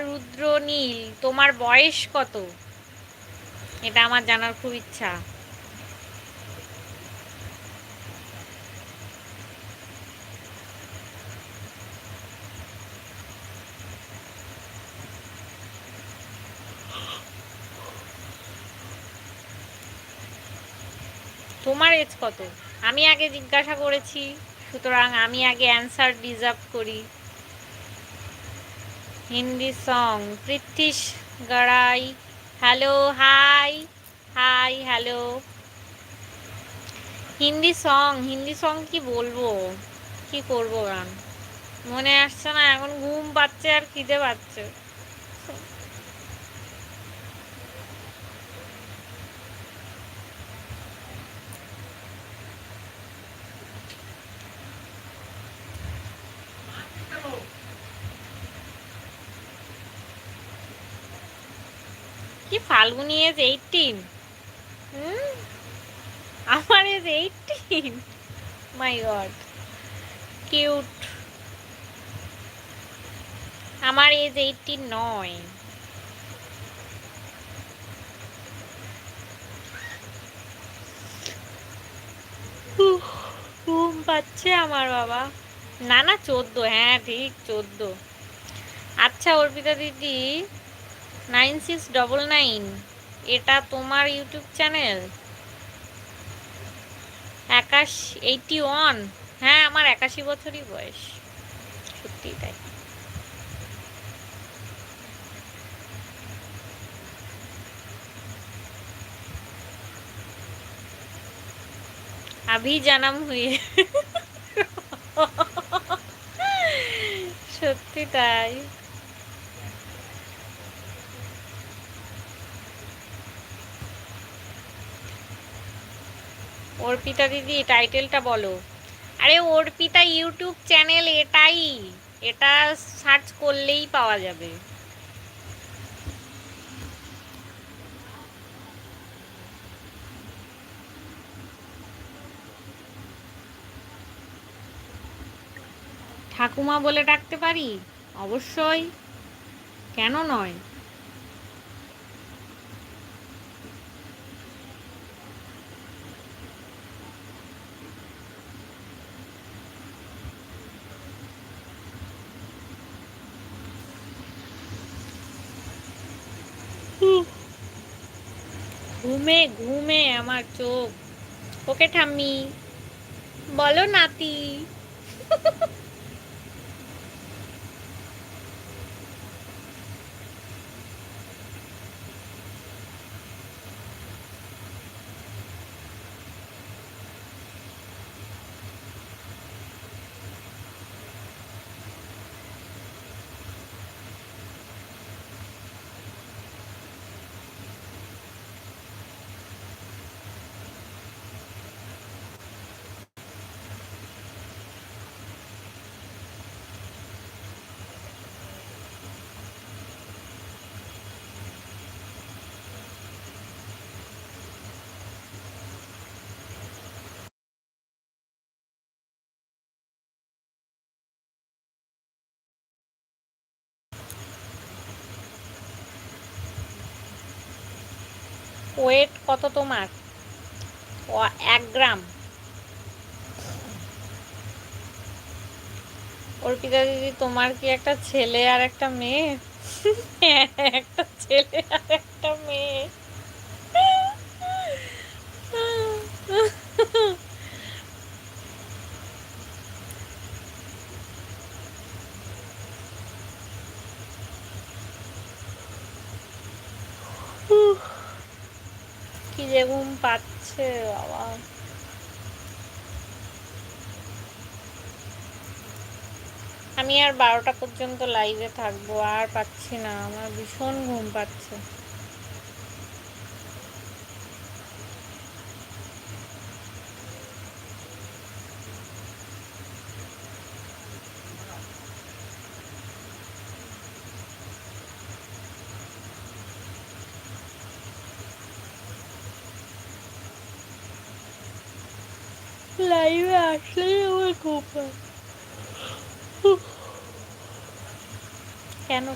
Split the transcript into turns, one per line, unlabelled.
রুদ্র নীল, তোমার বয়স কত? এটা আমার জানার খুব ইচ্ছা। তোমার এজ কত? আমি আগে জিজ্ঞাসা করেছি, সুতরাং আমি আগে অ্যান্সার ডিজার্ভ করি। Hindi song, Prithwish Garai, hello, hi. Hi, hello. Hindi song কি বলবো, কি করবো গান, মনে আসছে না, এখন ঘুম পাচ্ছে আর খিদে পাচ্ছে। কি ফাল্গুনি এজ 18? আমার এজ 18? মাই গড, কিউট। আমার এজ 18 নয়। ঘুম পাচ্ছে আমার বাবা। না না, 14, হ্যাঁ ঠিক 14। আচ্ছা অর্পিতা দিদি, 9699, এটা তোমার ইউটিউব চ্যানেল? 81? হ্যাঁ, আমার 81 বছরই বয়স, সত্যি তাই। আভি জানাম হুই। সত্যি তাই। অর্পিতা দিদি, টাইটেলটা বলো। আরে অর্পিতা ইউটিউব চ্যানেল এটাই, এটা সার্চ করলেই পাওয়া যাবে। ঠাকুমা বলে ডাকতে পারি? অবশ্যই, কেন নয়। ঘুমে ঘুমে আমার চোখ। ওকে ঠাম্মি, বলো নাতি। ওয়েট কত তোমার? 1 গ্রাম। অর্পিতা দিদি, তোমার কি একটা ছেলে আর একটা মেয়ে? হ্যাঁ, একটা ছেলে আর একটা মেয়ে। কি যে ঘুম পাচ্ছে বাবা। আমি আর 12টা পর্যন্ত লাইভে থাকবো, আর পাচ্ছি না, আমার ভীষণ ঘুম পাচ্ছে। লাইভে আসলেই আমার ঘুম পায়। কেন?